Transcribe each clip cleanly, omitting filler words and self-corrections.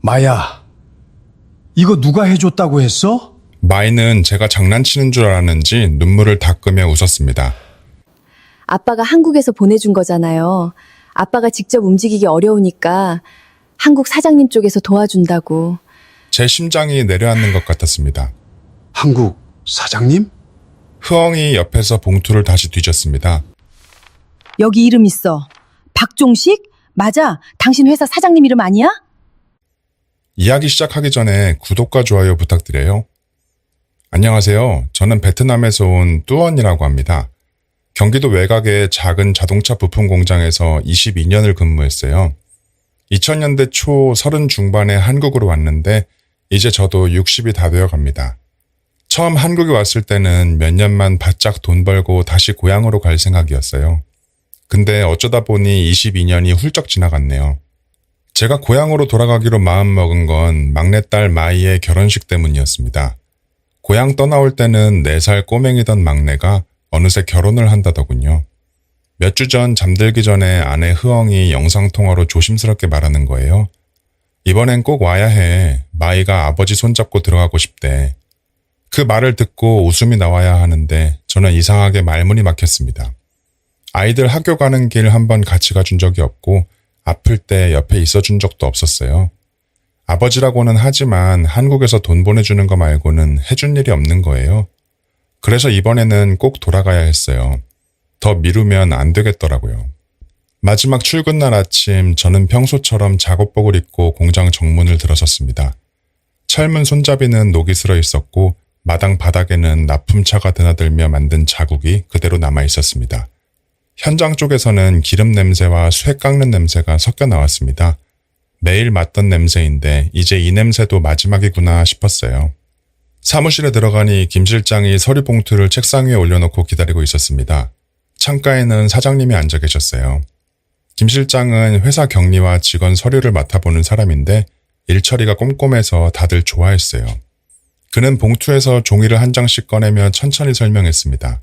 마야, 이거 누가 해줬다고 했어? 마이는 제가 장난치는 줄 알았는지 눈물을 닦으며 웃었습니다. 아빠가 한국에서 보내준 거잖아요. 아빠가 직접 움직이기 어려우니까 한국 사장님 쪽에서 도와준다고. 제 심장이 내려앉는 것 같았습니다. 한국 사장님? 흐엉이 옆에서 봉투를 다시 뒤졌습니다. 여기 이름 있어. 박종식? 맞아. 당신 회사 사장님 이름 아니야? 이야기 시작하기 전에 구독과 좋아요 부탁드려요. 안녕하세요. 저는 베트남에서 온 뚜언이라고 합니다. 경기도 외곽의 작은 자동차 부품 공장에서 22년을 근무했어요. 2000년대 초 30 중반에 한국으로 왔는데 이제 저도 60이 다 되어 갑니다. 처음 한국에 왔을 때는 몇 년만 바짝 돈 벌고 다시 고향으로 갈 생각이었어요. 근데 어쩌다 보니 22년이 훌쩍 지나갔네요. 제가 고향으로 돌아가기로 마음먹은 건 막내딸 마이의 결혼식 때문이었습니다. 고향 떠나올 때는 4살 꼬맹이던 막내가 어느새 결혼을 한다더군요. 몇 주 전 잠들기 전에 아내 흐엉이 영상통화로 조심스럽게 말하는 거예요. 이번엔 꼭 와야 해. 마이가 아버지 손잡고 들어가고 싶대. 그 말을 듣고 웃음이 나와야 하는데 저는 이상하게 말문이 막혔습니다. 아이들 학교 가는 길 한번 같이 가준 적이 없고 아플 때 옆에 있어준 적도 없었어요. 아버지라고는 하지만 한국에서 돈 보내주는 거 말고는 해준 일이 없는 거예요. 그래서 이번에는 꼭 돌아가야 했어요. 더 미루면 안 되겠더라고요. 마지막 출근 날 아침 저는 평소처럼 작업복을 입고 공장 정문을 들어섰습니다. 철문 손잡이는 녹이 슬어 있었고 마당 바닥에는 납품차가 드나들며 만든 자국이 그대로 남아 있었습니다. 현장 쪽에서는 기름 냄새와 쇠 깎는 냄새가 섞여 나왔습니다. 매일 맡던 냄새인데 이제 이 냄새도 마지막이구나 싶었어요. 사무실에 들어가니 김 실장이 서류 봉투를 책상 위에 올려놓고 기다리고 있었습니다. 창가에는 사장님이 앉아 계셨어요. 김 실장은 회사 격리와 직원 서류를 맡아보는 사람인데 일 처리가 꼼꼼해서 다들 좋아했어요. 그는 봉투에서 종이를 한 장씩 꺼내며 천천히 설명했습니다.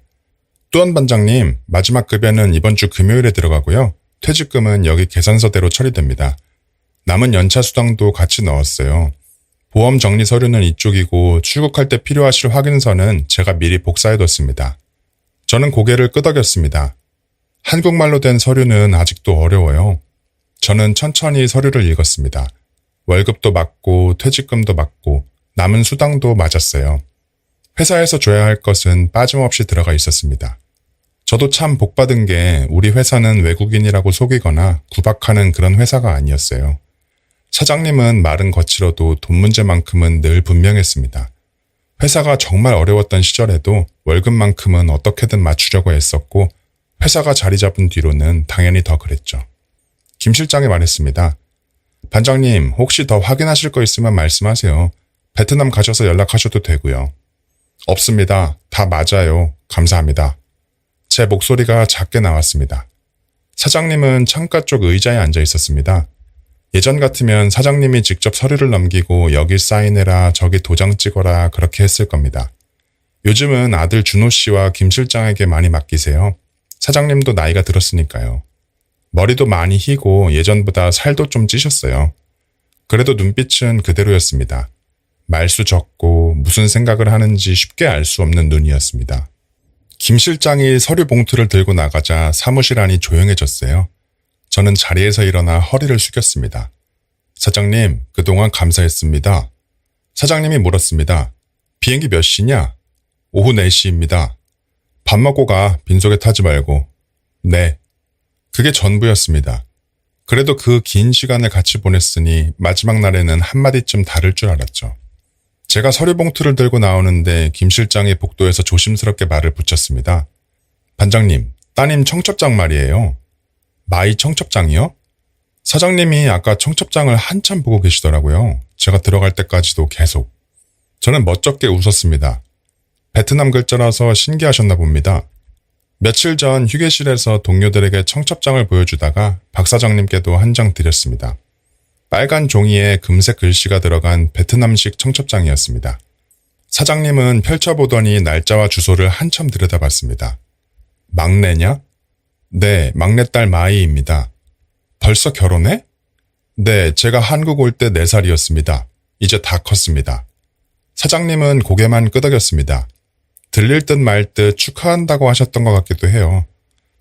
뚜언 반장님, 마지막 급여는 이번 주 금요일에 들어가고요. 퇴직금은 여기 계산서대로 처리됩니다. 남은 연차 수당도 같이 넣었어요. 보험 정리 서류는 이쪽이고 출국할 때 필요하실 확인서는 제가 미리 복사해뒀습니다. 저는 고개를 끄덕였습니다. 한국말로 된 서류는 아직도 어려워요. 저는 천천히 서류를 읽었습니다. 월급도 맞고 퇴직금도 맞고 남은 수당도 맞았어요. 회사에서 줘야 할 것은 빠짐없이 들어가 있었습니다. 저도 참 복받은 게 우리 회사는 외국인이라고 속이거나 구박하는 그런 회사가 아니었어요. 사장님은 말은 거칠어도 돈 문제만큼은 늘 분명했습니다. 회사가 정말 어려웠던 시절에도 월급만큼은 어떻게든 맞추려고 했었고 회사가 자리 잡은 뒤로는 당연히 더 그랬죠. 김 실장이 말했습니다. 반장님, 혹시 더 확인하실 거 있으면 말씀하세요. 베트남 가셔서 연락하셔도 되고요. 없습니다. 다 맞아요. 감사합니다. 제 목소리가 작게 나왔습니다. 사장님은 창가 쪽 의자에 앉아 있었습니다. 예전 같으면 사장님이 직접 서류를 넘기고 여기 사인해라, 저기 도장 찍어라 그렇게 했을 겁니다. 요즘은 아들 준호 씨와 김 실장에게 많이 맡기세요. 사장님도 나이가 들었으니까요. 머리도 많이 희고 예전보다 살도 좀 찌셨어요. 그래도 눈빛은 그대로였습니다. 말수 적고 무슨 생각을 하는지 쉽게 알 수 없는 눈이었습니다. 김 실장이 서류 봉투를 들고 나가자 사무실 안이 조용해졌어요. 저는 자리에서 일어나 허리를 숙였습니다. 사장님, 그동안 감사했습니다. 사장님이 물었습니다. 비행기 몇 시냐? 오후 4시입니다. 밥 먹고 가, 빈속에 타지 말고. 네. 그게 전부였습니다. 그래도 그 긴 시간을 같이 보냈으니 마지막 날에는 한마디쯤 다를 줄 알았죠. 제가 서류 봉투를 들고 나오는데 김 실장이 복도에서 조심스럽게 말을 붙였습니다. 반장님, 따님 청첩장 말이에요. 마이 청첩장이요? 사장님이 아까 청첩장을 한참 보고 계시더라고요. 제가 들어갈 때까지도 계속. 저는 멋쩍게 웃었습니다. 베트남 글자라서 신기하셨나 봅니다. 며칠 전 휴게실에서 동료들에게 청첩장을 보여주다가 박 사장님께도 한 장 드렸습니다. 빨간 종이에 금색 글씨가 들어간 베트남식 청첩장이었습니다. 사장님은 펼쳐보더니 날짜와 주소를 한참 들여다봤습니다. 막내냐? 네, 막내딸 마이입니다. 벌써 결혼해? 네, 제가 한국 올 때 4살이었습니다. 이제 다 컸습니다. 사장님은 고개만 끄덕였습니다. 들릴 듯 말 듯 축하한다고 하셨던 것 같기도 해요.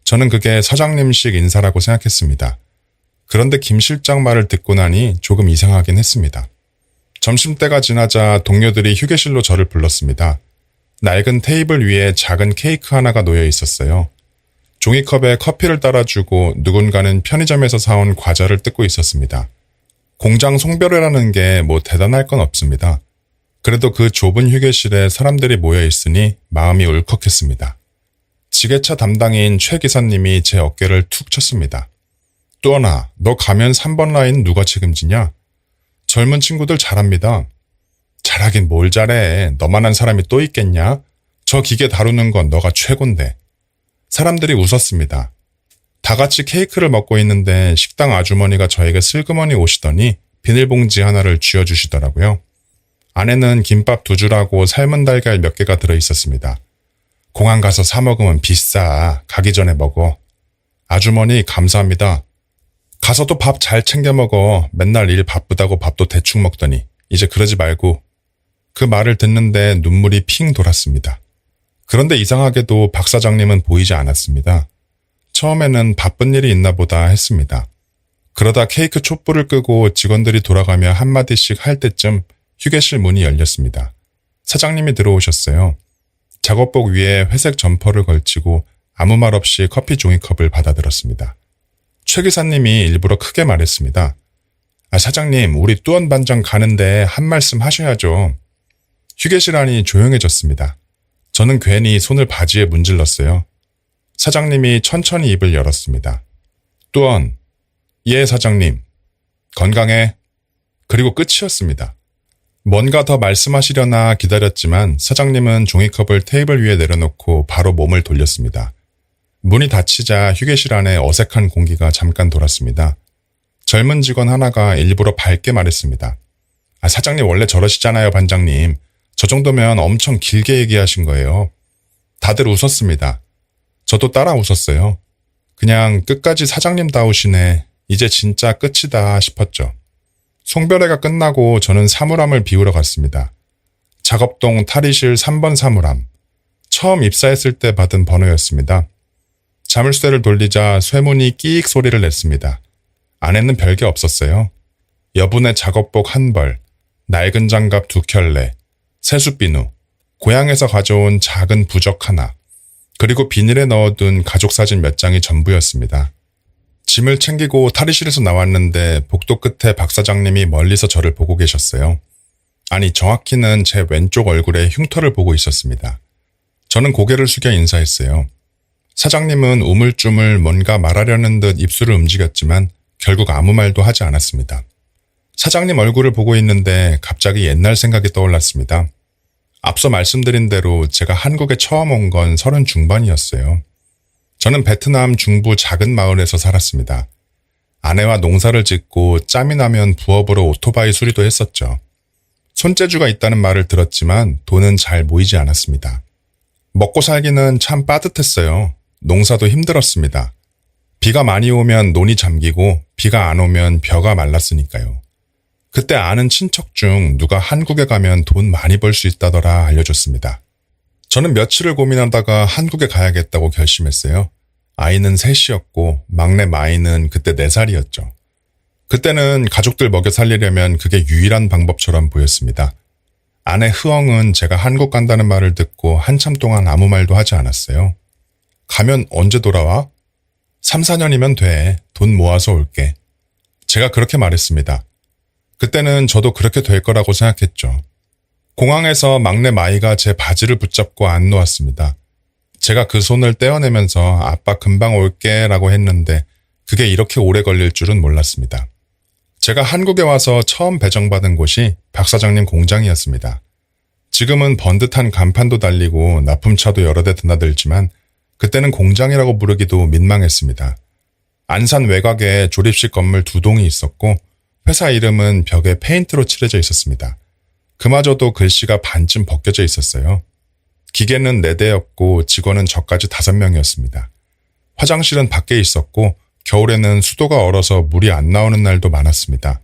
저는 그게 사장님식 인사라고 생각했습니다. 그런데 김 실장 말을 듣고 나니 조금 이상하긴 했습니다. 점심때가 지나자 동료들이 휴게실로 저를 불렀습니다. 낡은 테이블 위에 작은 케이크 하나가 놓여 있었어요. 종이컵에 커피를 따라주고 누군가는 편의점에서 사온 과자를 뜯고 있었습니다. 공장 송별회라는 게 뭐 대단할 건 없습니다. 그래도 그 좁은 휴게실에 사람들이 모여 있으니 마음이 울컥했습니다. 지게차 담당인 최 기사님이 제 어깨를 툭 쳤습니다. 뚜원아, 너 가면 3번 라인 누가 책임지냐? 젊은 친구들 잘합니다. 잘하긴 뭘 잘해. 너만한 사람이 또 있겠냐? 저 기계 다루는 건 너가 최곤데. 사람들이 웃었습니다. 다 같이 케이크를 먹고 있는데 식당 아주머니가 저에게 슬그머니 오시더니 비닐봉지 하나를 쥐어주시더라고요. 안에는 김밥 2줄하고 삶은 달걀 몇 개가 들어있었습니다. 공항 가서 사 먹으면 비싸. 가기 전에 먹어. 아주머니 감사합니다. 가서도 밥 잘 챙겨 먹어. 맨날 일 바쁘다고 밥도 대충 먹더니 이제 그러지 말고. 그 말을 듣는데 눈물이 핑 돌았습니다. 그런데 이상하게도 박 사장님은 보이지 않았습니다. 처음에는 바쁜 일이 있나 보다 했습니다. 그러다 케이크 촛불을 끄고 직원들이 돌아가며 한마디씩 할 때쯤 휴게실 문이 열렸습니다. 사장님이 들어오셨어요. 작업복 위에 회색 점퍼를 걸치고 아무 말 없이 커피 종이컵을 받아들었습니다. 최 기사님이 일부러 크게 말했습니다. 사장님, 우리 뚜원 반장 가는데 한 말씀 하셔야죠. 휴게실 안이 조용해졌습니다. 저는 괜히 손을 바지에 문질렀어요. 사장님이 천천히 입을 열었습니다. 뚜원, 예 사장님, 건강해. 그리고 끝이었습니다. 뭔가 더 말씀하시려나 기다렸지만 사장님은 종이컵을 테이블 위에 내려놓고 바로 몸을 돌렸습니다. 문이 닫히자 휴게실 안에 어색한 공기가 잠깐 돌았습니다. 젊은 직원 하나가 일부러 밝게 말했습니다. 사장님 원래 저러시잖아요, 반장님. 저 정도면 엄청 길게 얘기하신 거예요. 다들 웃었습니다. 저도 따라 웃었어요. 그냥 끝까지 사장님다우시네. 이제 진짜 끝이다 싶었죠. 송별회가 끝나고 저는 사물함을 비우러 갔습니다. 작업동 탈의실 3번 사물함. 처음 입사했을 때 받은 번호였습니다. 자물쇠를 돌리자 쇠문이 끼익 소리를 냈습니다. 안에는 별게 없었어요. 여분의 작업복 1벌, 낡은 장갑 2켤레, 세숫비누, 고향에서 가져온 작은 부적 하나, 그리고 비닐에 넣어둔 가족사진 몇 장이 전부였습니다. 짐을 챙기고 탈의실에서 나왔는데 복도 끝에 박 사장님이 멀리서 저를 보고 계셨어요. 아니, 정확히는 제 왼쪽 얼굴에 흉터를 보고 있었습니다. 저는 고개를 숙여 인사했어요. 사장님은 우물쭈물 뭔가 말하려는 듯 입술을 움직였지만 결국 아무 말도 하지 않았습니다. 사장님 얼굴을 보고 있는데 갑자기 옛날 생각이 떠올랐습니다. 앞서 말씀드린 대로 제가 한국에 처음 온 건 30 중반이었어요. 저는 베트남 중부 작은 마을에서 살았습니다. 아내와 농사를 짓고 짬이 나면 부업으로 오토바이 수리도 했었죠. 손재주가 있다는 말을 들었지만 돈은 잘 모이지 않았습니다. 먹고 살기는 참 빠듯했어요. 농사도 힘들었습니다. 비가 많이 오면 논이 잠기고 비가 안 오면 벼가 말랐으니까요. 그때 아는 친척 중 누가 한국에 가면 돈 많이 벌 수 있다더라 알려줬습니다. 저는 며칠을 고민하다가 한국에 가야겠다고 결심했어요. 아이는 3이었고 막내 마이는 그때 4살이었죠. 그때는 가족들 먹여 살리려면 그게 유일한 방법처럼 보였습니다. 아내 흐엉은 제가 한국 간다는 말을 듣고 한참 동안 아무 말도 하지 않았어요. 가면 언제 돌아와? 3, 4년이면 돼. 돈 모아서 올게. 제가 그렇게 말했습니다. 그때는 저도 그렇게 될 거라고 생각했죠. 공항에서 막내 마이가 제 바지를 붙잡고 안 놓았습니다. 제가 그 손을 떼어내면서 아빠 금방 올게 라고 했는데 그게 이렇게 오래 걸릴 줄은 몰랐습니다. 제가 한국에 와서 처음 배정받은 곳이 박 사장님 공장이었습니다. 지금은 번듯한 간판도 달리고 납품차도 여러 대 드나들지만 그때는 공장이라고 부르기도 민망했습니다. 안산 외곽에 조립식 건물 2동이 있었고 회사 이름은 벽에 페인트로 칠해져 있었습니다. 그마저도 글씨가 반쯤 벗겨져 있었어요. 기계는 4대였고 직원은 저까지 5명이었습니다. 화장실은 밖에 있었고 겨울에는 수도가 얼어서 물이 안 나오는 날도 많았습니다.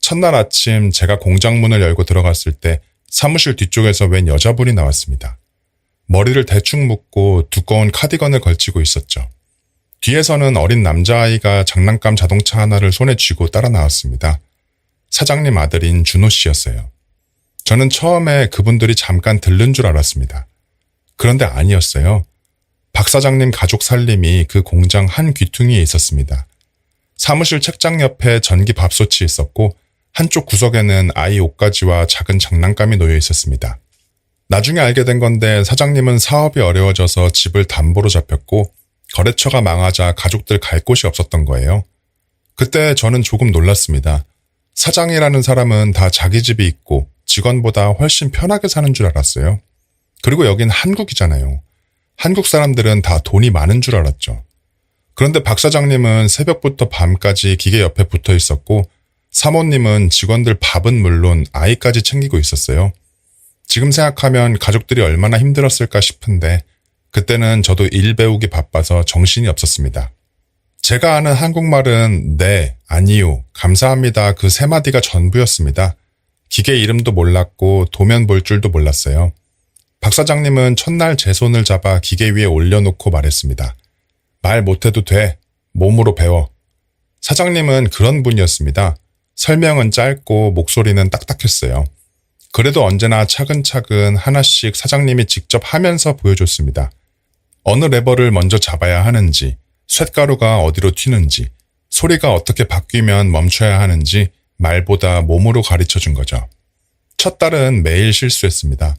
첫날 아침 제가 공장 문을 열고 들어갔을 때 사무실 뒤쪽에서 웬 여자분이 나왔습니다. 머리를 대충 묶고 두꺼운 카디건을 걸치고 있었죠. 뒤에서는 어린 남자아이가 장난감 자동차 하나를 손에 쥐고 따라 나왔습니다. 사장님 아들인 준호 씨였어요. 저는 처음에 그분들이 잠깐 들른 줄 알았습니다. 그런데 아니었어요. 박 사장님 가족 살림이 그 공장 한 귀퉁이에 있었습니다. 사무실 책장 옆에 전기 밥솥이 있었고 한쪽 구석에는 아이 옷가지와 작은 장난감이 놓여 있었습니다. 나중에 알게 된 건데 사장님은 사업이 어려워져서 집을 담보로 잡혔고 거래처가 망하자 가족들 갈 곳이 없었던 거예요. 그때 저는 조금 놀랐습니다. 사장이라는 사람은 다 자기 집이 있고 직원보다 훨씬 편하게 사는 줄 알았어요. 그리고 여긴 한국이잖아요. 한국 사람들은 다 돈이 많은 줄 알았죠. 그런데 박 사장님은 새벽부터 밤까지 기계 옆에 붙어 있었고 사모님은 직원들 밥은 물론 아이까지 챙기고 있었어요. 지금 생각하면 가족들이 얼마나 힘들었을까 싶은데 그때는 저도 일 배우기 바빠서 정신이 없었습니다. 제가 아는 한국말은 네, 아니요, 감사합니다 그 세 마디가 전부였습니다. 기계 이름도 몰랐고 도면 볼 줄도 몰랐어요. 박 사장님은 첫날 제 손을 잡아 기계 위에 올려놓고 말했습니다. 말 못해도 돼. 몸으로 배워. 사장님은 그런 분이었습니다. 설명은 짧고 목소리는 딱딱했어요. 그래도 언제나 차근차근 하나씩 사장님이 직접 하면서 보여줬습니다. 어느 레버를 먼저 잡아야 하는지, 쇳가루가 어디로 튀는지, 소리가 어떻게 바뀌면 멈춰야 하는지 말보다 몸으로 가르쳐준 거죠. 첫 달은 매일 실수했습니다.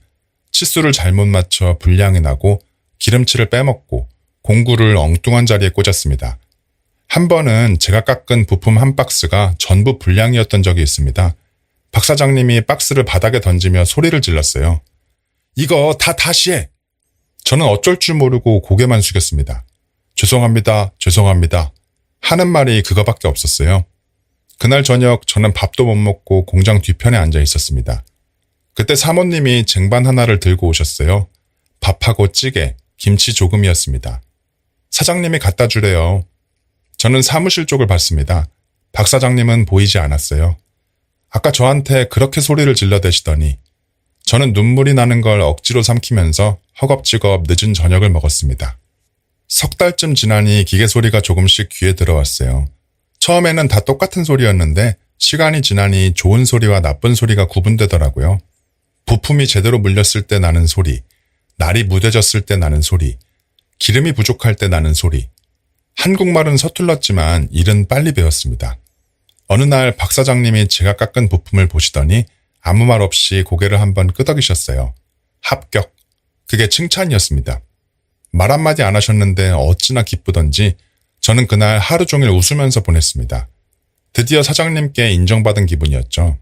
치수를 잘못 맞춰 불량이 나고 기름칠을 빼먹고 공구를 엉뚱한 자리에 꽂았습니다. 한 번은 제가 깎은 부품 한 박스가 전부 불량이었던 적이 있습니다. 박 사장님이 박스를 바닥에 던지며 소리를 질렀어요. 이거 다 다시 해! 저는 어쩔 줄 모르고 고개만 숙였습니다. 죄송합니다, 죄송합니다. 하는 말이 그거밖에 없었어요. 그날 저녁 저는 밥도 못 먹고 공장 뒤편에 앉아 있었습니다. 그때 사모님이 쟁반 하나를 들고 오셨어요. 밥하고 찌개, 김치 조금이었습니다. 사장님이 갖다 주래요. 저는 사무실 쪽을 봤습니다. 박 사장님은 보이지 않았어요. 아까 저한테 그렇게 소리를 질러대시더니 저는 눈물이 나는 걸 억지로 삼키면서 허겁지겁 늦은 저녁을 먹었습니다. 석 달쯤 지나니 기계 소리가 조금씩 귀에 들어왔어요. 처음에는 다 똑같은 소리였는데 시간이 지나니 좋은 소리와 나쁜 소리가 구분되더라고요. 부품이 제대로 물렸을 때 나는 소리, 날이 무뎌졌을 때 나는 소리, 기름이 부족할 때 나는 소리. 한국말은 서툴렀지만 일은 빨리 배웠습니다. 어느 날 박 사장님이 제가 깎은 부품을 보시더니 아무 말 없이 고개를 한번 끄덕이셨어요. 합격. 그게 칭찬이었습니다. 말 한마디 안 하셨는데 어찌나 기쁘던지 저는 그날 하루 종일 웃으면서 보냈습니다. 드디어 사장님께 인정받은 기분이었죠.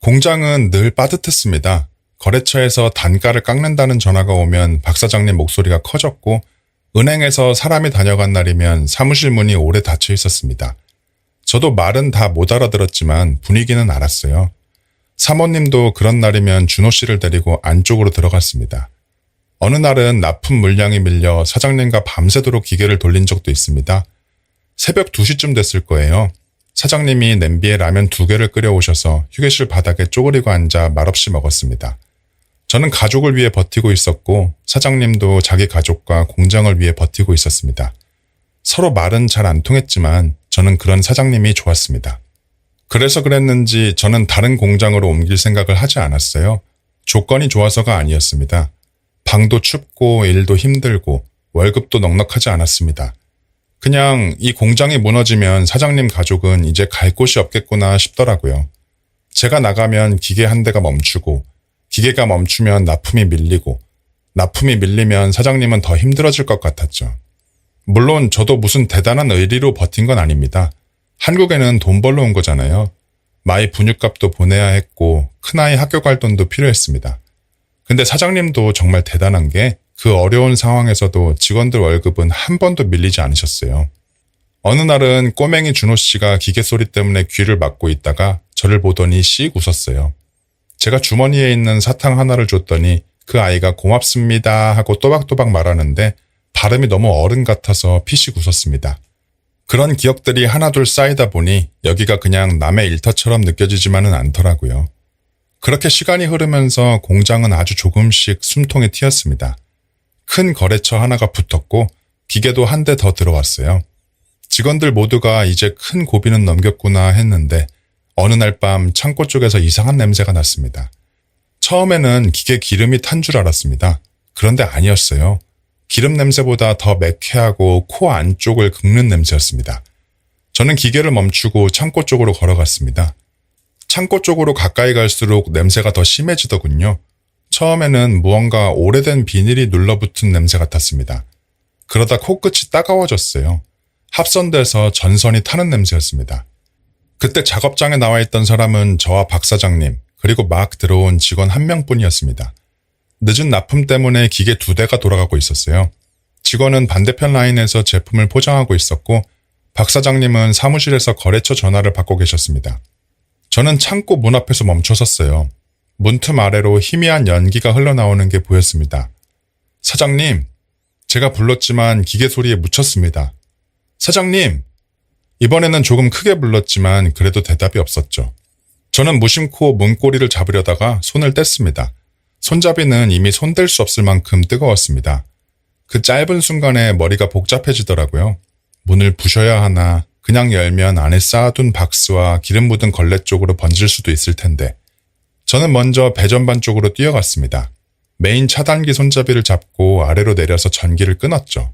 공장은 늘 빠듯했습니다. 거래처에서 단가를 깎는다는 전화가 오면 박 사장님 목소리가 커졌고 은행에서 사람이 다녀간 날이면 사무실 문이 오래 닫혀 있었습니다. 저도 말은 다 못 알아들었지만 분위기는 알았어요. 사모님도 그런 날이면 준호 씨를 데리고 안쪽으로 들어갔습니다. 어느 날은 납품 물량이 밀려 사장님과 밤새도록 기계를 돌린 적도 있습니다. 새벽 2시쯤 됐을 거예요. 사장님이 냄비에 라면 2개를 끓여오셔서 휴게실 바닥에 쪼그리고 앉아 말없이 먹었습니다. 저는 가족을 위해 버티고 있었고 사장님도 자기 가족과 공장을 위해 버티고 있었습니다. 서로 말은 잘 안 통했지만 저는 그런 사장님이 좋았습니다. 그래서 그랬는지 저는 다른 공장으로 옮길 생각을 하지 않았어요. 조건이 좋아서가 아니었습니다. 방도 춥고 일도 힘들고 월급도 넉넉하지 않았습니다. 그냥 이 공장이 무너지면 사장님 가족은 이제 갈 곳이 없겠구나 싶더라고요. 제가 나가면 기계 한 대가 멈추고 기계가 멈추면 납품이 밀리고 납품이 밀리면 사장님은 더 힘들어질 것 같았죠. 물론 저도 무슨 대단한 의리로 버틴 건 아닙니다. 한국에는 돈 벌러 온 거잖아요. 마이 분유값도 보내야 했고 큰아이 학교 갈 돈도 필요했습니다. 근데 사장님도 정말 대단한 게 그 어려운 상황에서도 직원들 월급은 한 번도 밀리지 않으셨어요. 어느 날은 꼬맹이 준호 씨가 기계 소리 때문에 귀를 막고 있다가 저를 보더니 씩 웃었어요. 제가 주머니에 있는 사탕 하나를 줬더니 그 아이가 고맙습니다 하고 또박또박 말하는데 발음이 너무 어른 같아서 피식 웃었습니다. 그런 기억들이 하나둘 쌓이다 보니 여기가 그냥 남의 일터처럼 느껴지지만은 않더라고요. 그렇게 시간이 흐르면서 공장은 아주 조금씩 숨통이 트였습니다. 큰 거래처 하나가 붙었고 기계도 한 대 더 들어왔어요. 직원들 모두가 이제 큰 고비는 넘겼구나 했는데 어느 날 밤 창고 쪽에서 이상한 냄새가 났습니다. 처음에는 기계 기름이 탄 줄 알았습니다. 그런데 아니었어요. 기름 냄새보다 더 매캐하고 코 안쪽을 긁는 냄새였습니다. 저는 기계를 멈추고 창고 쪽으로 걸어갔습니다. 창고 쪽으로 가까이 갈수록 냄새가 더 심해지더군요. 처음에는 무언가 오래된 비닐이 눌러붙은 냄새 같았습니다. 그러다 코끝이 따가워졌어요. 합선돼서 전선이 타는 냄새였습니다. 그때 작업장에 나와 있던 사람은 저와 박 사장님, 그리고 막 들어온 직원 한 명뿐이었습니다. 늦은 납품 때문에 기계 2대가 돌아가고 있었어요. 직원은 반대편 라인에서 제품을 포장하고 있었고 박 사장님은 사무실에서 거래처 전화를 받고 계셨습니다. 저는 창고 문 앞에서 멈춰섰어요. 문틈 아래로 희미한 연기가 흘러나오는 게 보였습니다. 사장님, 제가 불렀지만 기계 소리에 묻혔습니다. 사장님! 이번에는 조금 크게 불렀지만 그래도 대답이 없었죠. 저는 무심코 문고리를 잡으려다가 손을 뗐습니다. 손잡이는 이미 손댈 수 없을 만큼 뜨거웠습니다. 그 짧은 순간에 머리가 복잡해지더라고요. 문을 부셔야 하나, 그냥 열면 안에 쌓아둔 박스와 기름 묻은 걸레 쪽으로 번질 수도 있을 텐데. 저는 먼저 배전반 쪽으로 뛰어갔습니다. 메인 차단기 손잡이를 잡고 아래로 내려서 전기를 끊었죠.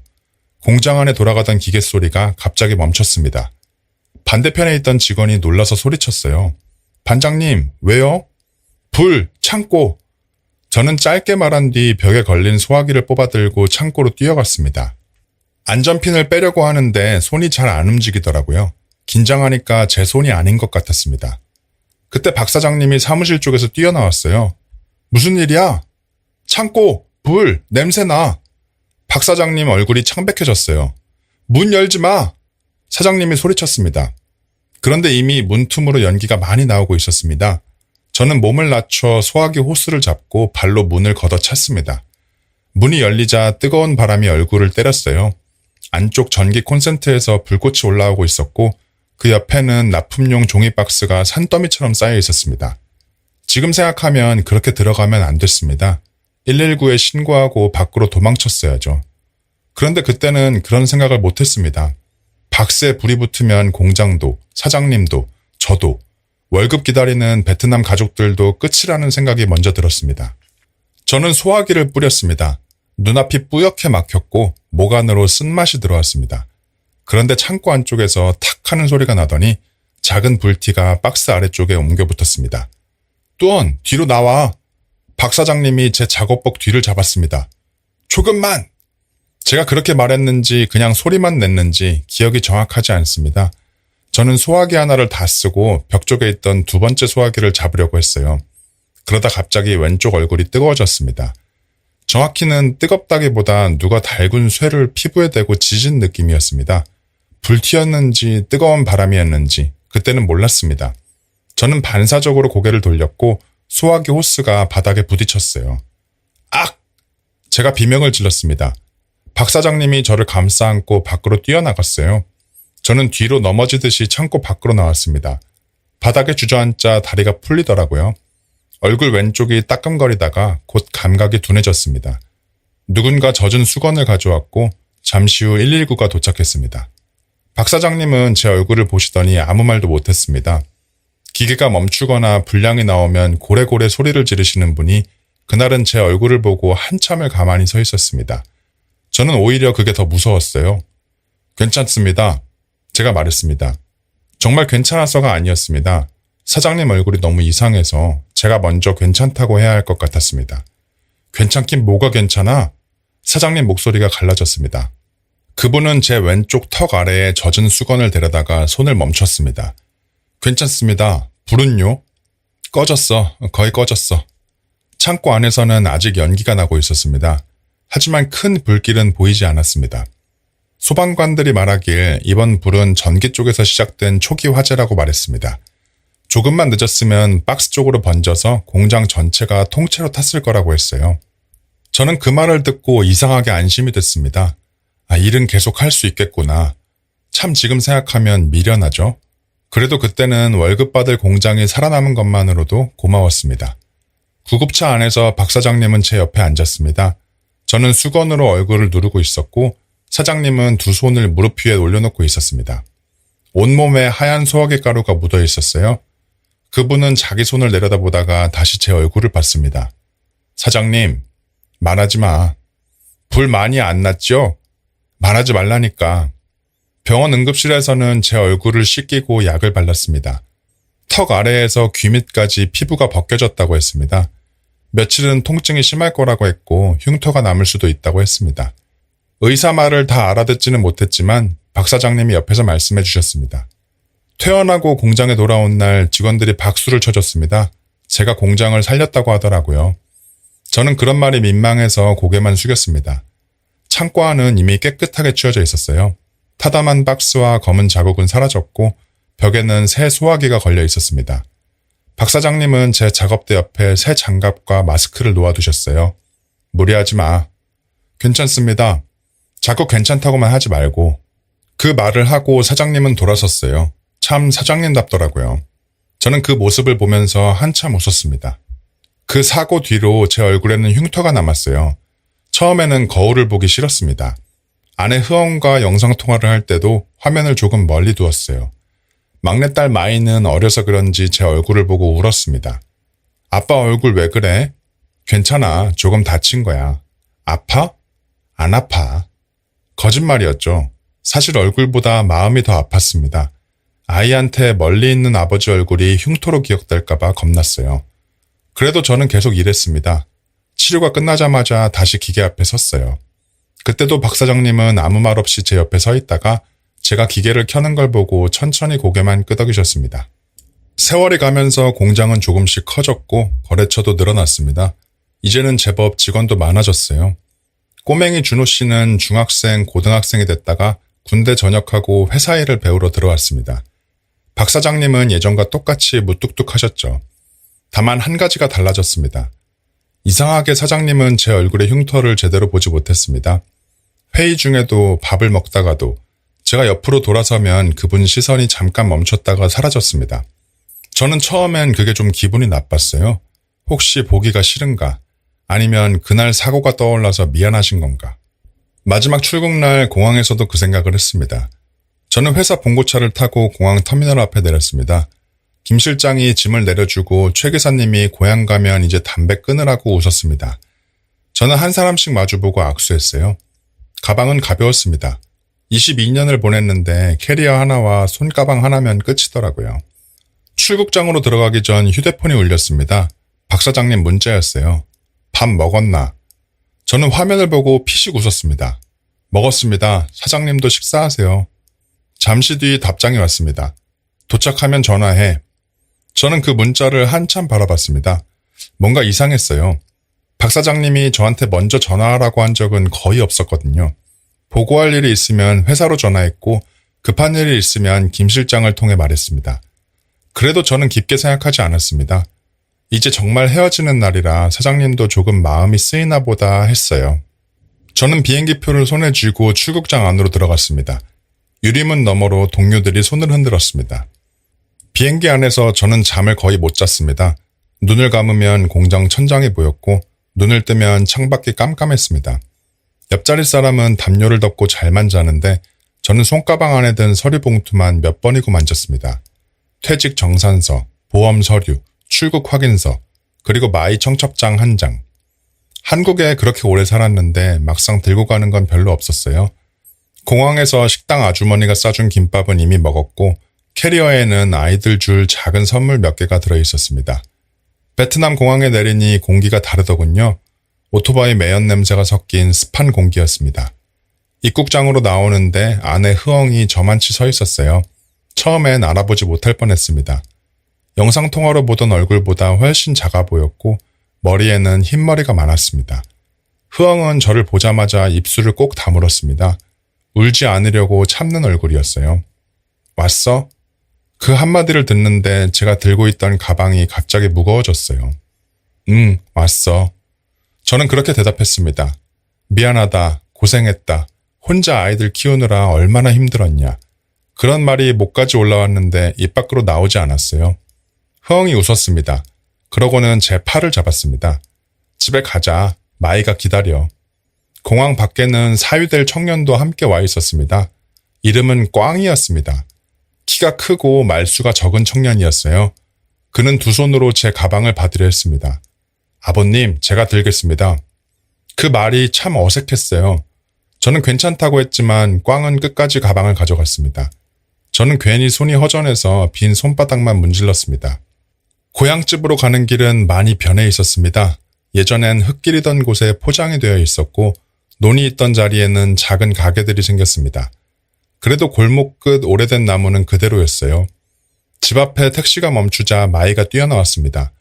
공장 안에 돌아가던 기계 소리가 갑자기 멈췄습니다. 반대편에 있던 직원이 놀라서 소리쳤어요. 반장님, 왜요? 불, 창고. 저는 짧게 말한 뒤 벽에 걸린 소화기를 뽑아들고 창고로 뛰어갔습니다. 안전핀을 빼려고 하는데 손이 잘 안 움직이더라고요. 긴장하니까 제 손이 아닌 것 같았습니다. 그때 박 사장님이 사무실 쪽에서 뛰어나왔어요. 무슨 일이야? 창고, 불, 냄새나. 박 사장님 얼굴이 창백해졌어요. 문 열지 마! 사장님이 소리쳤습니다. 그런데 이미 문틈으로 연기가 많이 나오고 있었습니다. 저는 몸을 낮춰 소화기 호스를 잡고 발로 문을 걷어찼습니다. 문이 열리자 뜨거운 바람이 얼굴을 때렸어요. 안쪽 전기 콘센트에서 불꽃이 올라오고 있었고 그 옆에는 납품용 종이 박스가 산더미처럼 쌓여 있었습니다. 지금 생각하면 그렇게 들어가면 안 됐습니다. 119에 신고하고 밖으로 도망쳤어야죠. 그런데 그때는 그런 생각을 못했습니다. 박스에 불이 붙으면 공장도, 사장님도, 저도, 월급 기다리는 베트남 가족들도 끝이라는 생각이 먼저 들었습니다. 저는 소화기를 뿌렸습니다. 눈앞이 뿌옇게 막혔고 목 안으로 쓴맛이 들어왔습니다. 그런데 창고 안쪽에서 탁 하는 소리가 나더니 작은 불티가 박스 아래쪽에 옮겨 붙었습니다. 뚜언, 뒤로 나와. 박 사장님이 제 작업복 뒤를 잡았습니다. 조금만! 제가 그렇게 말했는지 그냥 소리만 냈는지 기억이 정확하지 않습니다. 저는 소화기 하나를 다 쓰고 벽 쪽에 있던 2번째 소화기를 잡으려고 했어요. 그러다 갑자기 왼쪽 얼굴이 뜨거워졌습니다. 정확히는 뜨겁다기보다 누가 달군 쇠를 피부에 대고 지진 느낌이었습니다. 불튀었는지 뜨거운 바람이었는지 그때는 몰랐습니다. 저는 반사적으로 고개를 돌렸고 소화기 호스가 바닥에 부딪혔어요. 악! 제가 비명을 질렀습니다. 박 사장님이 저를 감싸 안고 밖으로 뛰어나갔어요. 저는 뒤로 넘어지듯이 창고 밖으로 나왔습니다. 바닥에 주저앉자 다리가 풀리더라고요. 얼굴 왼쪽이 따끔거리다가 곧 감각이 둔해졌습니다. 누군가 젖은 수건을 가져왔고 잠시 후 119가 도착했습니다. 박 사장님은 제 얼굴을 보시더니 아무 말도 못했습니다. 기계가 멈추거나 불량이 나오면 고래고래 소리를 지르시는 분이 그날은 제 얼굴을 보고 한참을 가만히 서 있었습니다. 저는 오히려 그게 더 무서웠어요. 괜찮습니다. 제가 말했습니다. 정말 괜찮아서가 아니었습니다. 사장님 얼굴이 너무 이상해서 제가 먼저 괜찮다고 해야 할 것 같았습니다. 괜찮긴 뭐가 괜찮아? 사장님 목소리가 갈라졌습니다. 그분은 제 왼쪽 턱 아래에 젖은 수건을 데려다가 손을 멈췄습니다. 괜찮습니다. 불은요? 꺼졌어. 거의 꺼졌어. 창고 안에서는 아직 연기가 나고 있었습니다. 하지만 큰 불길은 보이지 않았습니다. 소방관들이 말하길 이번 불은 전기 쪽에서 시작된 초기 화재라고 말했습니다. 조금만 늦었으면 박스 쪽으로 번져서 공장 전체가 통째로 탔을 거라고 했어요. 저는 그 말을 듣고 이상하게 안심이 됐습니다. 일은 계속 할 수 있겠구나. 참 지금 생각하면 미련하죠. 그래도 그때는 월급 받을 공장이 살아남은 것만으로도 고마웠습니다. 구급차 안에서 박 사장님은 제 옆에 앉았습니다. 저는 수건으로 얼굴을 누르고 있었고 사장님은 두 손을 무릎 위에 올려놓고 있었습니다. 온몸에 하얀 소화기 가루가 묻어 있었어요. 그분은 자기 손을 내려다보다가 다시 제 얼굴을 봤습니다. 사장님, 말하지 마. 불 많이 안 났죠? 말하지 말라니까. 병원 응급실에서는 제 얼굴을 씻기고 약을 발랐습니다. 턱 아래에서 귀 밑까지 피부가 벗겨졌다고 했습니다. 며칠은 통증이 심할 거라고 했고 흉터가 남을 수도 있다고 했습니다. 의사 말을 다 알아듣지는 못했지만 박 사장님이 옆에서 말씀해 주셨습니다. 퇴원하고 공장에 돌아온 날 직원들이 박수를 쳐줬습니다. 제가 공장을 살렸다고 하더라고요. 저는 그런 말이 민망해서 고개만 숙였습니다. 창고 안은 이미 깨끗하게 치워져 있었어요. 타담한 박스와 검은 자국은 사라졌고 벽에는 새 소화기가 걸려 있었습니다. 박 사장님은 제 작업대 옆에 새 장갑과 마스크를 놓아두셨어요. 무리하지 마. 괜찮습니다. 자꾸 괜찮다고만 하지 말고. 그 말을 하고 사장님은 돌아섰어요. 참 사장님답더라고요. 저는 그 모습을 보면서 한참 웃었습니다. 그 사고 뒤로 제 얼굴에는 흉터가 남았어요. 처음에는 거울을 보기 싫었습니다. 아내 흐엉과 영상통화를 할 때도 화면을 조금 멀리 두었어요. 막내딸 마이는 어려서 그런지 제 얼굴을 보고 울었습니다. 아빠 얼굴 왜 그래? 괜찮아. 조금 다친 거야. 아파? 안 아파. 거짓말이었죠. 사실 얼굴보다 마음이 더 아팠습니다. 아이한테 멀리 있는 아버지 얼굴이 흉터로 기억될까봐 겁났어요. 그래도 저는 계속 일했습니다. 치료가 끝나자마자 다시 기계 앞에 섰어요. 그때도 박 사장님은 아무 말 없이 제 옆에 서 있다가 제가 기계를 켜는 걸 보고 천천히 고개만 끄덕이셨습니다. 세월이 가면서 공장은 조금씩 커졌고 거래처도 늘어났습니다. 이제는 제법 직원도 많아졌어요. 꼬맹이 준호 씨는 중학생, 고등학생이 됐다가 군대 전역하고 회사 일을 배우러 들어왔습니다. 박 사장님은 예전과 똑같이 무뚝뚝하셨죠. 다만 한 가지가 달라졌습니다. 이상하게 사장님은 제 얼굴의 흉터를 제대로 보지 못했습니다. 회의 중에도 밥을 먹다가도 제가 옆으로 돌아서면 그분 시선이 잠깐 멈췄다가 사라졌습니다. 저는 처음엔 그게 좀 기분이 나빴어요. 혹시 보기가 싫은가? 아니면 그날 사고가 떠올라서 미안하신 건가? 마지막 출국날 공항에서도 그 생각을 했습니다. 저는 회사 봉고차를 타고 공항 터미널 앞에 내렸습니다. 김 실장이 짐을 내려주고 최 기사님이 고향 가면 이제 담배 끊으라고 웃었습니다. 저는 한 사람씩 마주보고 악수했어요. 가방은 가벼웠습니다. 22년을 보냈는데 캐리어 하나와 손가방 하나면 끝이더라고요. 출국장으로 들어가기 전 휴대폰이 울렸습니다. 박 사장님 문자였어요. 밥 먹었나? 저는 화면을 보고 피식 웃었습니다. 먹었습니다. 사장님도 식사하세요. 잠시 뒤 답장이 왔습니다. 도착하면 전화해. 저는 그 문자를 한참 바라봤습니다. 뭔가 이상했어요. 박 사장님이 저한테 먼저 전화하라고 한 적은 거의 없었거든요. 보고할 일이 있으면 회사로 전화했고 급한 일이 있으면 김 실장을 통해 말했습니다. 그래도 저는 깊게 생각하지 않았습니다. 이제 정말 헤어지는 날이라 사장님도 조금 마음이 쓰이나 보다 했어요. 저는 비행기표를 손에 쥐고 출국장 안으로 들어갔습니다. 유리문 너머로 동료들이 손을 흔들었습니다. 비행기 안에서 저는 잠을 거의 못 잤습니다. 눈을 감으면 공장 천장이 보였고 눈을 뜨면 창밖이 깜깜했습니다. 옆자리 사람은 담요를 덮고 잘만 자는데 저는 손가방 안에 든 서류 봉투만 몇 번이고 만졌습니다. 퇴직 정산서, 보험 서류, 출국 확인서, 그리고 마이 청첩장 1장. 한국에 그렇게 오래 살았는데 막상 들고 가는 건 별로 없었어요. 공항에서 식당 아주머니가 싸준 김밥은 이미 먹었고 캐리어에는 아이들 줄 작은 선물 몇 개가 들어있었습니다. 베트남 공항에 내리니 공기가 다르더군요. 오토바이 매연 냄새가 섞인 습한 공기였습니다. 입국장으로 나오는데 아내 흐엉이 저만치 서 있었어요. 처음엔 알아보지 못할 뻔했습니다. 영상통화로 보던 얼굴보다 훨씬 작아 보였고 머리에는 흰머리가 많았습니다. 흐엉은 저를 보자마자 입술을 꼭 다물었습니다. 울지 않으려고 참는 얼굴이었어요. 왔어? 그 한마디를 듣는데 제가 들고 있던 가방이 갑자기 무거워졌어요. 응, 왔어. 저는 그렇게 대답했습니다. 미안하다, 고생했다, 혼자 아이들 키우느라 얼마나 힘들었냐. 그런 말이 목까지 올라왔는데 입 밖으로 나오지 않았어요. 흐엉이 웃었습니다. 그러고는 제 팔을 잡았습니다. 집에 가자. 마이가 기다려. 공항 밖에는 사위될 청년도 함께 와 있었습니다. 이름은 꽝이었습니다. 키가 크고 말수가 적은 청년이었어요. 그는 두 손으로 제 가방을 받으려 했습니다. 아버님, 제가 들겠습니다. 그 말이 참 어색했어요. 저는 괜찮다고 했지만 꽝은 끝까지 가방을 가져갔습니다. 저는 괜히 손이 허전해서 빈 손바닥만 문질렀습니다. 고향집으로 가는 길은 많이 변해 있었습니다. 예전엔 흙길이던 곳에 포장이 되어 있었고 논이 있던 자리에는 작은 가게들이 생겼습니다. 그래도 골목 끝 오래된 나무는 그대로였어요. 집 앞에 택시가 멈추자 마이가 뛰어나왔습니다.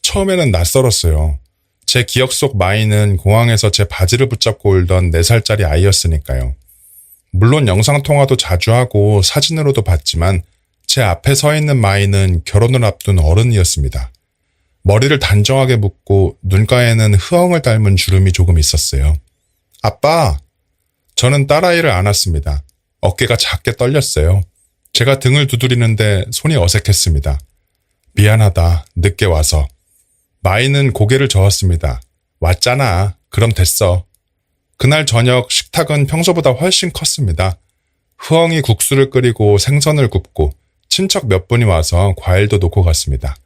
처음에는 낯설었어요. 제 기억 속 마이는 공항에서 제 바지를 붙잡고 울던 4살짜리 아이였으니까요. 물론 영상통화도 자주 하고 사진으로도 봤지만 제 앞에 서 있는 마이는 결혼을 앞둔 어른이었습니다. 머리를 단정하게 묶고 눈가에는 흐엉을 닮은 주름이 조금 있었어요. 아빠! 저는 딸아이를 안았습니다. 어깨가 작게 떨렸어요. 제가 등을 두드리는데 손이 어색했습니다. 미안하다. 늦게 와서. 마이는 고개를 저었습니다. 왔잖아. 그럼 됐어. 그날 저녁 식탁은 평소보다 훨씬 컸습니다. 흐엉이 국수를 끓이고 생선을 굽고 친척 몇 분이 와서 과일도 놓고 갔습니다.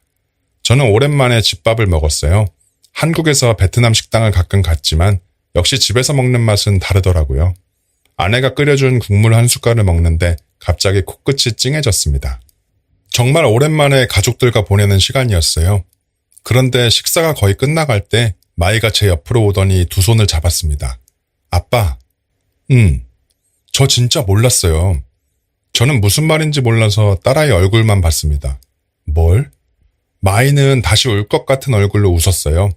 저는 오랜만에 집밥을 먹었어요. 한국에서 베트남 식당을 가끔 갔지만 역시 집에서 먹는 맛은 다르더라고요. 아내가 끓여준 국물 한 숟갈을 먹는데 갑자기 코끝이 찡해졌습니다. 정말 오랜만에 가족들과 보내는 시간이었어요. 그런데 식사가 거의 끝나갈 때 마이가 제 옆으로 오더니 두 손을 잡았습니다. 아빠, 저 진짜 몰랐어요. 저는 무슨 말인지 몰라서 딸아이 얼굴만 봤습니다. 뭘? 마이는 다시 울 것 같은 얼굴로 웃었어요.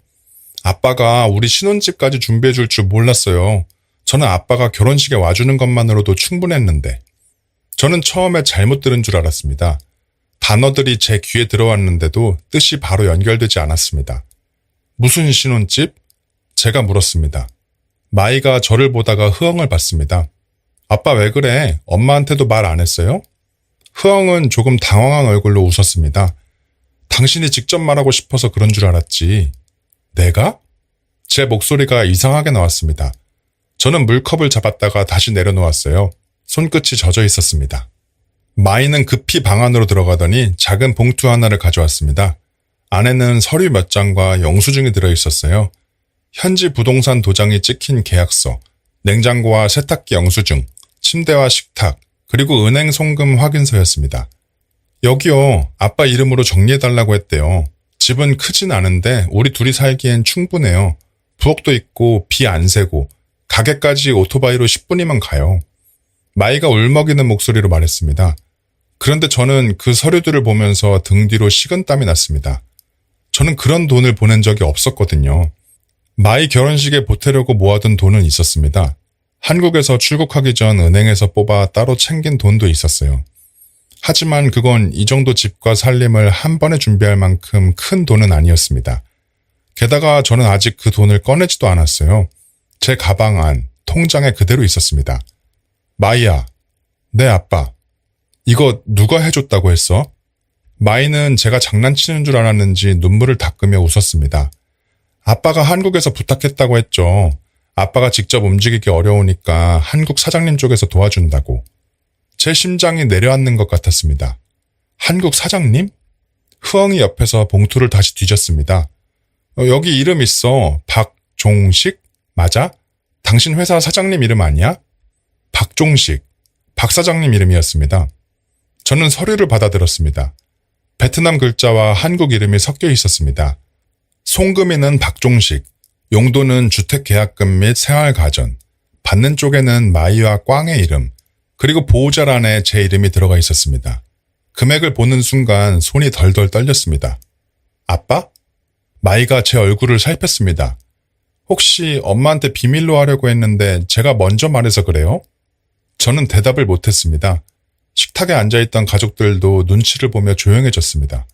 아빠가 우리 신혼집까지 준비해 줄 줄 몰랐어요. 저는 아빠가 결혼식에 와주는 것만으로도 충분했는데. 저는 처음에 잘못 들은 줄 알았습니다. 단어들이 제 귀에 들어왔는데도 뜻이 바로 연결되지 않았습니다. 무슨 신혼집? 제가 물었습니다. 마이가 저를 보다가 흐엉을 봤습니다. 아빠 왜 그래? 엄마한테도 말 안 했어요? 흐엉은 조금 당황한 얼굴로 웃었습니다. 당신이 직접 말하고 싶어서 그런 줄 알았지. 내가? 제 목소리가 이상하게 나왔습니다. 저는 물컵을 잡았다가 다시 내려놓았어요. 손끝이 젖어 있었습니다. 마이는 급히 방 안으로 들어가더니 작은 봉투 하나를 가져왔습니다. 안에는 서류 몇 장과 영수증이 들어있었어요. 현지 부동산 도장이 찍힌 계약서, 냉장고와 세탁기 영수증, 침대와 식탁, 그리고 은행 송금 확인서였습니다. 여기요. 아빠 이름으로 정리해달라고 했대요. 집은 크진 않은데 우리 둘이 살기엔 충분해요. 부엌도 있고 비 안 새고 가게까지 오토바이로 10분이면 가요. 마이가 울먹이는 목소리로 말했습니다. 그런데 저는 그 서류들을 보면서 등 뒤로 식은땀이 났습니다. 저는 그런 돈을 보낸 적이 없었거든요. 마이 결혼식에 보태려고 모아둔 돈은 있었습니다. 한국에서 출국하기 전 은행에서 뽑아 따로 챙긴 돈도 있었어요. 하지만 그건 이 정도 집과 살림을 한 번에 준비할 만큼 큰 돈은 아니었습니다. 게다가 저는 아직 그 돈을 꺼내지도 않았어요. 제 가방 안, 통장에 그대로 있었습니다. 마이야, 네 아빠. 이거 누가 해줬다고 했어? 마이는 제가 장난치는 줄 알았는지 눈물을 닦으며 웃었습니다. 아빠가 한국에서 부탁했다고 했죠. 아빠가 직접 움직이기 어려우니까 한국 사장님 쪽에서 도와준다고. 제 심장이 내려앉는 것 같았습니다. 한국 사장님? 흐엉이 옆에서 봉투를 다시 뒤졌습니다. 여기 이름 있어. 박종식? 맞아? 당신 회사 사장님 이름 아니야? 박종식. 박 사장님 이름이었습니다. 저는 서류를 받아들었습니다. 베트남 글자와 한국 이름이 섞여 있었습니다. 송금인은 박종식, 용도는 주택계약금 및 생활가전, 받는 쪽에는 마이와 꽝의 이름, 그리고 보호자란에 제 이름이 들어가 있었습니다. 금액을 보는 순간 손이 덜덜 떨렸습니다. 아빠? 마이가 제 얼굴을 살폈습니다. 혹시 엄마한테 비밀로 하려고 했는데 제가 먼저 말해서 그래요? 저는 대답을 못했습니다. 식탁에 앉아있던 가족들도 눈치를 보며 조용해졌습니다.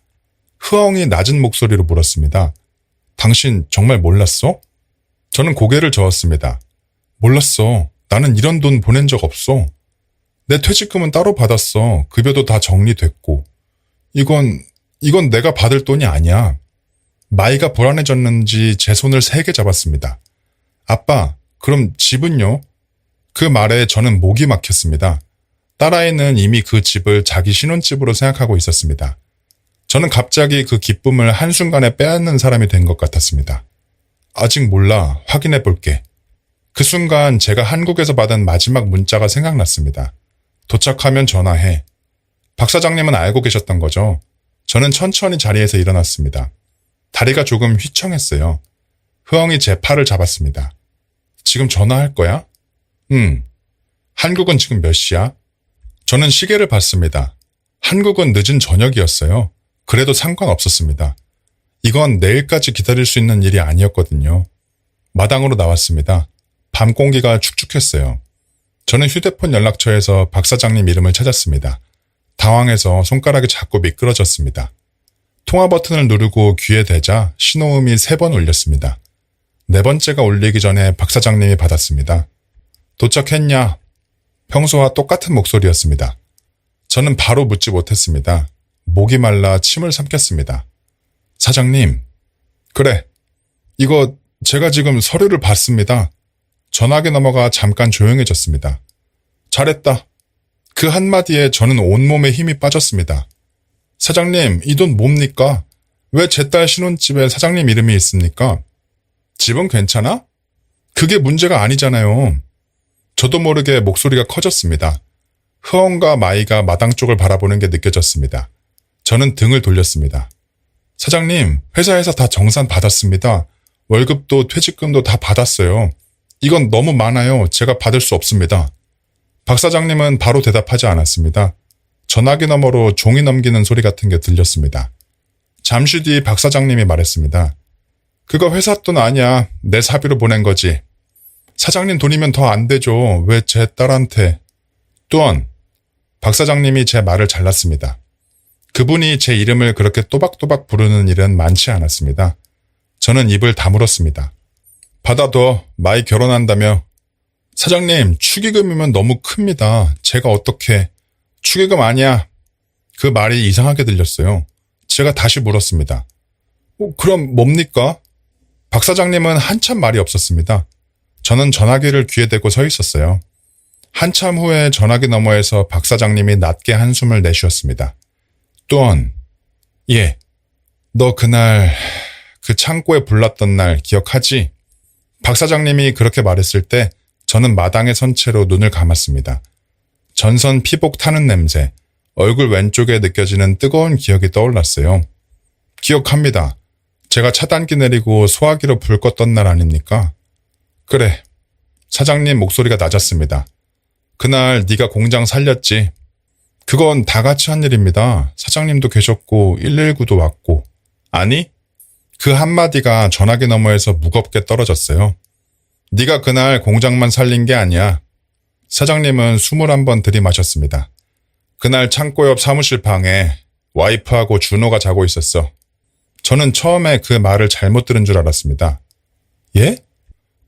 흐엉이 낮은 목소리로 물었습니다. 당신 정말 몰랐어? 저는 고개를 저었습니다. 몰랐어. 나는 이런 돈 보낸 적 없어. 내 퇴직금은 따로 받았어. 급여도 다 정리됐고. 이건 내가 받을 돈이 아니야. 마이가 불안해졌는지 제 손을 세게 잡았습니다. 아빠, 그럼 집은요? 그 말에 저는 목이 막혔습니다. 딸아이는 이미 그 집을 자기 신혼집으로 생각하고 있었습니다. 저는 갑자기 그 기쁨을 한순간에 빼앗는 사람이 된 것 같았습니다. 아직 몰라. 확인해 볼게. 그 순간 제가 한국에서 받은 마지막 문자가 생각났습니다. 도착하면 전화해. 박 사장님은 알고 계셨던 거죠. 저는 천천히 자리에서 일어났습니다. 다리가 조금 휘청했어요. 흐엉이 제 팔을 잡았습니다. 지금 전화할 거야? 응. 한국은 지금 몇 시야? 저는 시계를 봤습니다. 한국은 늦은 저녁이었어요. 그래도 상관없었습니다. 이건 내일까지 기다릴 수 있는 일이 아니었거든요. 마당으로 나왔습니다. 밤 공기가 축축했어요. 저는 휴대폰 연락처에서 박 사장님 이름을 찾았습니다. 당황해서 손가락이 자꾸 미끄러졌습니다. 통화 버튼을 누르고 귀에 대자 신호음이 3번 울렸습니다. 4번째가 울리기 전에 박 사장님이 받았습니다. 도착했냐? 평소와 똑같은 목소리였습니다. 저는 바로 묻지 못했습니다. 목이 말라 침을 삼켰습니다. 사장님, 그래. 이거 제가 지금 서류를 봤습니다. 전화기 넘어가 잠깐 조용해졌습니다. 잘했다. 그 한마디에 저는 온몸에 힘이 빠졌습니다. 사장님, 이 돈 뭡니까? 왜 제 딸 신혼집에 사장님 이름이 있습니까? 집은 괜찮아? 그게 문제가 아니잖아요. 저도 모르게 목소리가 커졌습니다. 흐엉과 마이가 마당 쪽을 바라보는 게 느껴졌습니다. 저는 등을 돌렸습니다. 사장님, 회사에서 다 정산 받았습니다. 월급도 퇴직금도 다 받았어요. 이건 너무 많아요. 제가 받을 수 없습니다. 박 사장님은 바로 대답하지 않았습니다. 전화기 너머로 종이 넘기는 소리 같은 게 들렸습니다. 잠시 뒤 박 사장님이 말했습니다. 그거 회사 돈 아니야. 내 사비로 보낸 거지. 사장님 돈이면 더 안 되죠. 왜 제 딸한테. 또한 박 사장님이 제 말을 잘랐습니다. 그분이 제 이름을 그렇게 또박또박 부르는 일은 많지 않았습니다. 저는 입을 다물었습니다. 받아둬. 마이 결혼한다며. 사장님, 축의금이면 너무 큽니다. 제가 어떻게. 축의금 아니야. 그 말이 이상하게 들렸어요. 제가 다시 물었습니다. 그럼 뭡니까? 박 사장님은 한참 말이 없었습니다. 저는 전화기를 귀에 대고 서 있었어요. 한참 후에 전화기 너머에서 박 사장님이 낮게 한숨을 내쉬었습니다. 또한, 예, 너 그날 그 창고에 불났던 날 기억하지? 박 사장님이 그렇게 말했을 때 저는 마당에 선 채로 눈을 감았습니다. 전선 피복 타는 냄새, 얼굴 왼쪽에 느껴지는 뜨거운 기억이 떠올랐어요. 기억합니다. 제가 차단기 내리고 소화기로 불 껐던 날 아닙니까? 그래. 사장님 목소리가 낮았습니다. 그날 네가 공장 살렸지. 그건 다 같이 한 일입니다. 사장님도 계셨고 119도 왔고. 아니? 그 한마디가 전화기 너머에서 무겁게 떨어졌어요. 네가 그날 공장만 살린 게 아니야. 사장님은 21번 들이마셨습니다. 그날 창고 옆 사무실 방에 와이프하고 준호가 자고 있었어. 저는 처음에 그 말을 잘못 들은 줄 알았습니다. 예?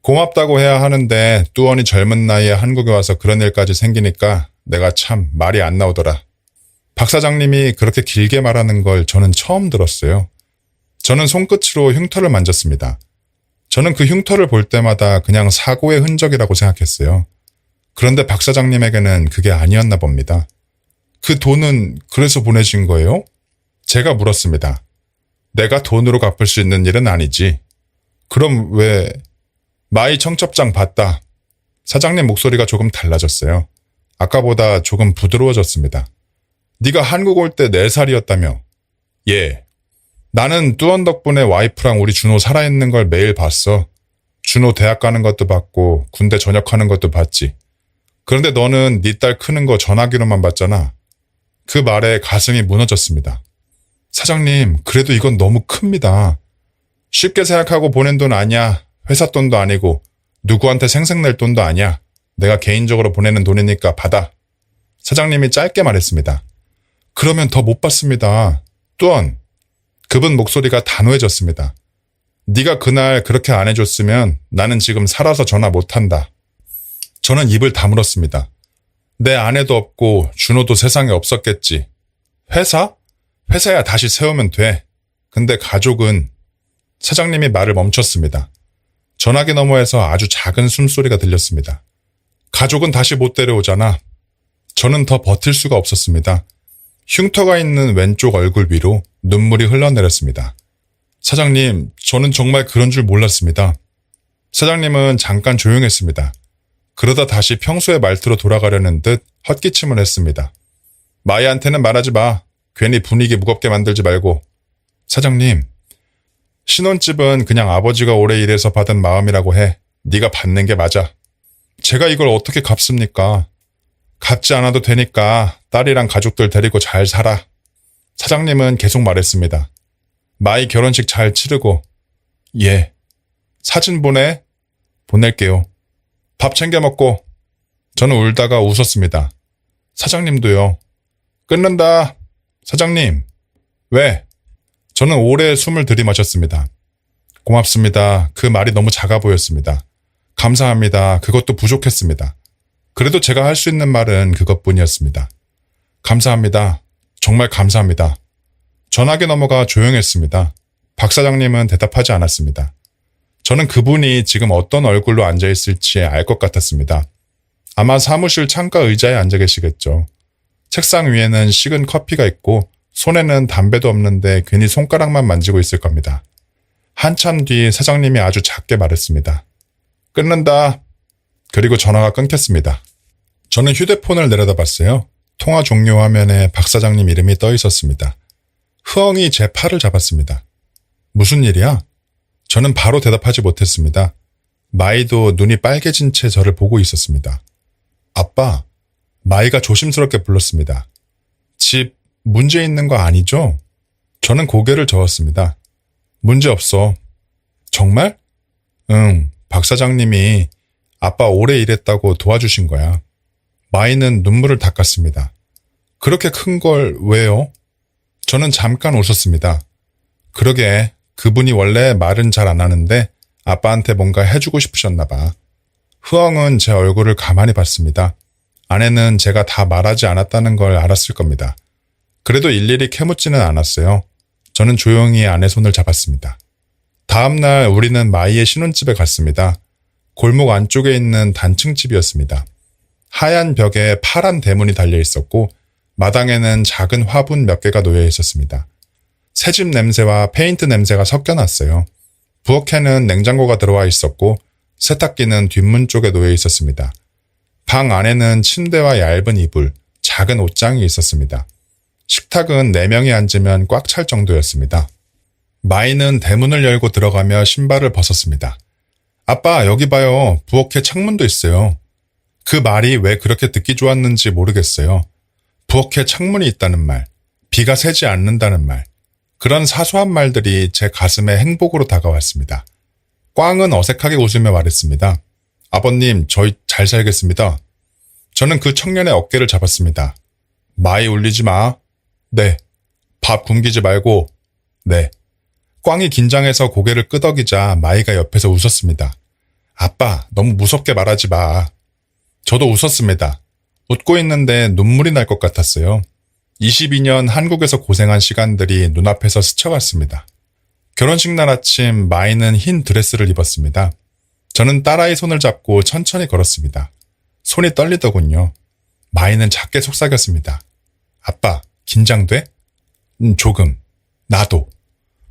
고맙다고 해야 하는데 뚜원이 젊은 나이에 한국에 와서 그런 일까지 생기니까 내가 참 말이 안 나오더라. 박 사장님이 그렇게 길게 말하는 걸 저는 처음 들었어요. 저는 손끝으로 흉터를 만졌습니다. 저는 그 흉터를 볼 때마다 그냥 사고의 흔적이라고 생각했어요. 그런데 박 사장님에게는 그게 아니었나 봅니다. 그 돈은 그래서 보내신 거예요? 제가 물었습니다. 내가 돈으로 갚을 수 있는 일은 아니지. 그럼 왜... 마이 청첩장 봤다. 사장님 목소리가 조금 달라졌어요. 아까보다 조금 부드러워졌습니다. 네가 한국 올 때 4살이었다며. 예. 나는 뚜원 덕분에 와이프랑 우리 준호 살아있는 걸 매일 봤어. 준호 대학 가는 것도 봤고 군대 전역하는 것도 봤지. 그런데 너는 네 딸 크는 거 전화기로만 봤잖아. 그 말에 가슴이 무너졌습니다. 사장님, 그래도 이건 너무 큽니다. 쉽게 생각하고 보낸 돈 아니야. 회사 돈도 아니고 누구한테 생색낼 돈도 아니야. 내가 개인적으로 보내는 돈이니까 받아. 사장님이 짧게 말했습니다. 그러면 더 못 받습니다. 또한 그분 목소리가 단호해졌습니다. 네가 그날 그렇게 안 해줬으면 나는 지금 살아서 전화 못한다. 저는 입을 다물었습니다. 내 아내도 없고 준호도 세상에 없었겠지. 회사? 회사야 다시 세우면 돼. 근데 가족은... 사장님이 말을 멈췄습니다. 전화기 너머에서 아주 작은 숨소리가 들렸습니다. 가족은 다시 못 데려오잖아. 저는 더 버틸 수가 없었습니다. 흉터가 있는 왼쪽 얼굴 위로 눈물이 흘러내렸습니다. 사장님, 저는 정말 그런 줄 몰랐습니다. 사장님은 잠깐 조용했습니다. 그러다 다시 평소의 말투로 돌아가려는 듯 헛기침을 했습니다. 마이한테는 말하지 마. 괜히 분위기 무겁게 만들지 말고. 사장님, 신혼집은 그냥 아버지가 오래 일해서 받은 마음이라고 해. 네가 받는 게 맞아. 제가 이걸 어떻게 갚습니까? 갚지 않아도 되니까 딸이랑 가족들 데리고 잘 살아. 사장님은 계속 말했습니다. 마이 결혼식 잘 치르고. 예. 사진 보내? 보낼게요. 밥 챙겨 먹고. 저는 울다가 웃었습니다. 사장님도요. 끊는다. 사장님. 왜? 저는 오래 숨을 들이마셨습니다. 고맙습니다. 그 말이 너무 작아 보였습니다. 감사합니다. 그것도 부족했습니다. 그래도 제가 할 수 있는 말은 그것뿐이었습니다. 감사합니다. 정말 감사합니다. 전화기 너머가 조용했습니다. 박 사장님은 대답하지 않았습니다. 저는 그분이 지금 어떤 얼굴로 앉아있을지 알 것 같았습니다. 아마 사무실 창가 의자에 앉아 계시겠죠. 책상 위에는 식은 커피가 있고 손에는 담배도 없는데 괜히 손가락만 만지고 있을 겁니다. 한참 뒤 사장님이 아주 작게 말했습니다. 끊는다. 그리고 전화가 끊겼습니다. 저는 휴대폰을 내려다봤어요. 통화 종료 화면에 박 사장님 이름이 떠 있었습니다. 흐엉이 제 팔을 잡았습니다. 무슨 일이야? 저는 바로 대답하지 못했습니다. 마이도 눈이 빨개진 채 저를 보고 있었습니다. 아빠, 마이가 조심스럽게 불렀습니다. 집 문제 있는 거 아니죠? 저는 고개를 저었습니다. 문제 없어. 정말? 응, 박 사장님이 아빠 오래 일했다고 도와주신 거야. 마이는 눈물을 닦았습니다. 그렇게 큰 걸 왜요? 저는 잠깐 웃었습니다. 그러게, 그분이 원래 말은 잘 안 하는데 아빠한테 뭔가 해주고 싶으셨나 봐. 흐엉은 제 얼굴을 가만히 봤습니다. 아내는 제가 다 말하지 않았다는 걸 알았을 겁니다. 그래도 일일이 캐묻지는 않았어요. 저는 조용히 아내 손을 잡았습니다. 다음 날 우리는 마이의 신혼집에 갔습니다. 골목 안쪽에 있는 단층집이었습니다. 하얀 벽에 파란 대문이 달려 있었고 마당에는 작은 화분 몇 개가 놓여 있었습니다. 새집 냄새와 페인트 냄새가 섞여 났어요. 부엌에는 냉장고가 들어와 있었고 세탁기는 뒷문 쪽에 놓여 있었습니다. 방 안에는 침대와 얇은 이불, 작은 옷장이 있었습니다. 식탁은 4명이 앉으면 꽉 찰 정도였습니다. 마이는 대문을 열고 들어가며 신발을 벗었습니다. 아빠, 여기 봐요. 부엌에 창문도 있어요. 그 말이 왜 그렇게 듣기 좋았는지 모르겠어요. 부엌에 창문이 있다는 말, 비가 새지 않는다는 말, 그런 사소한 말들이 제 가슴에 행복으로 다가왔습니다. 꽝은 어색하게 웃으며 말했습니다. 아버님, 저희 잘 살겠습니다. 저는 그 청년의 어깨를 잡았습니다. 마이 울리지 마. 네. 밥 굶기지 말고. 네. 꽝이 긴장해서 고개를 끄덕이자 마이가 옆에서 웃었습니다. 아빠, 너무 무섭게 말하지 마. 저도 웃었습니다. 웃고 있는데 눈물이 날 것 같았어요. 22년 한국에서 고생한 시간들이 눈앞에서 스쳐갔습니다. 결혼식 날 아침 마이는 흰 드레스를 입었습니다. 저는 딸아이 손을 잡고 천천히 걸었습니다. 손이 떨리더군요. 마이는 작게 속삭였습니다. 아빠, 긴장돼? 조금. 나도.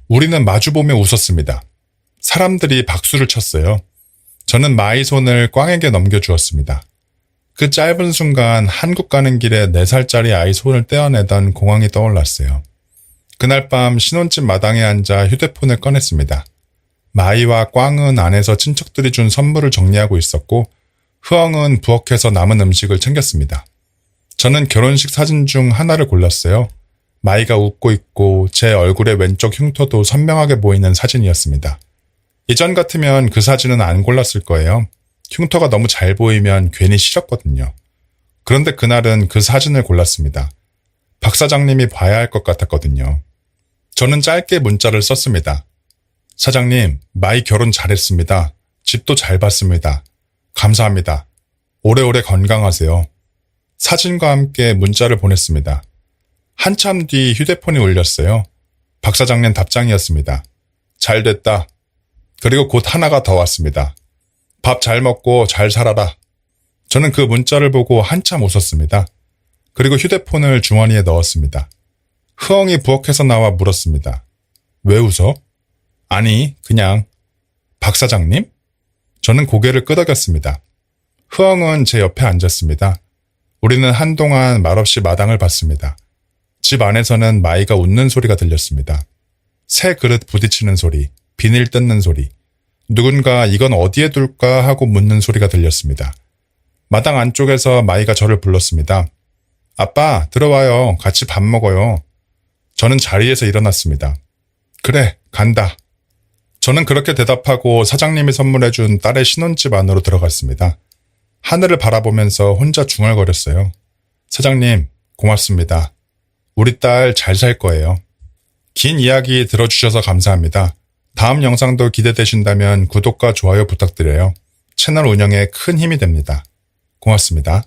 우리는 마주보며 웃었습니다. 사람들이 박수를 쳤어요. 저는 마이 손을 꽝에게 넘겨주었습니다. 그 짧은 순간 한국 가는 길에 4살짜리 아이 손을 떼어내던 공항이 떠올랐어요. 그날 밤 신혼집 마당에 앉아 휴대폰을 꺼냈습니다. 마이와 꽝은 안에서 친척들이 준 선물을 정리하고 있었고 흐엉은 부엌에서 남은 음식을 챙겼습니다. 저는 결혼식 사진 중 하나를 골랐어요. 마이가 웃고 있고 제 얼굴의 왼쪽 흉터도 선명하게 보이는 사진이었습니다. 예전 같으면 그 사진은 안 골랐을 거예요. 흉터가 너무 잘 보이면 괜히 싫었거든요. 그런데 그날은 그 사진을 골랐습니다. 박 사장님이 봐야 할 것 같았거든요. 저는 짧게 문자를 썼습니다. 사장님, 마이 결혼 잘했습니다. 집도 잘 봤습니다. 감사합니다. 오래오래 건강하세요. 사진과 함께 문자를 보냈습니다. 한참 뒤 휴대폰이 울렸어요. 박 사장님 답장이었습니다. 잘 됐다. 그리고 곧 하나가 더 왔습니다. 밥 잘 먹고 잘 살아라. 저는 그 문자를 보고 한참 웃었습니다. 그리고 휴대폰을 주머니에 넣었습니다. 흐엉이 부엌에서 나와 물었습니다. 왜 웃어? 아니, 그냥. 박 사장님? 저는 고개를 끄덕였습니다. 흐엉은 제 옆에 앉았습니다. 우리는 한동안 말없이 마당을 봤습니다. 집 안에서는 마이가 웃는 소리가 들렸습니다. 새 그릇 부딪히는 소리, 비닐 뜯는 소리, 누군가 이건 어디에 둘까 하고 묻는 소리가 들렸습니다. 마당 안쪽에서 마이가 저를 불렀습니다. 아빠, 들어와요. 같이 밥 먹어요. 저는 자리에서 일어났습니다. 그래, 간다. 저는 그렇게 대답하고 사장님이 선물해준 딸의 신혼집 안으로 들어갔습니다. 하늘을 바라보면서 혼자 중얼거렸어요. 사장님, 고맙습니다. 우리 딸 잘 살 거예요. 긴 이야기 들어주셔서 감사합니다. 다음 영상도 기대되신다면 구독과 좋아요 부탁드려요. 채널 운영에 큰 힘이 됩니다. 고맙습니다.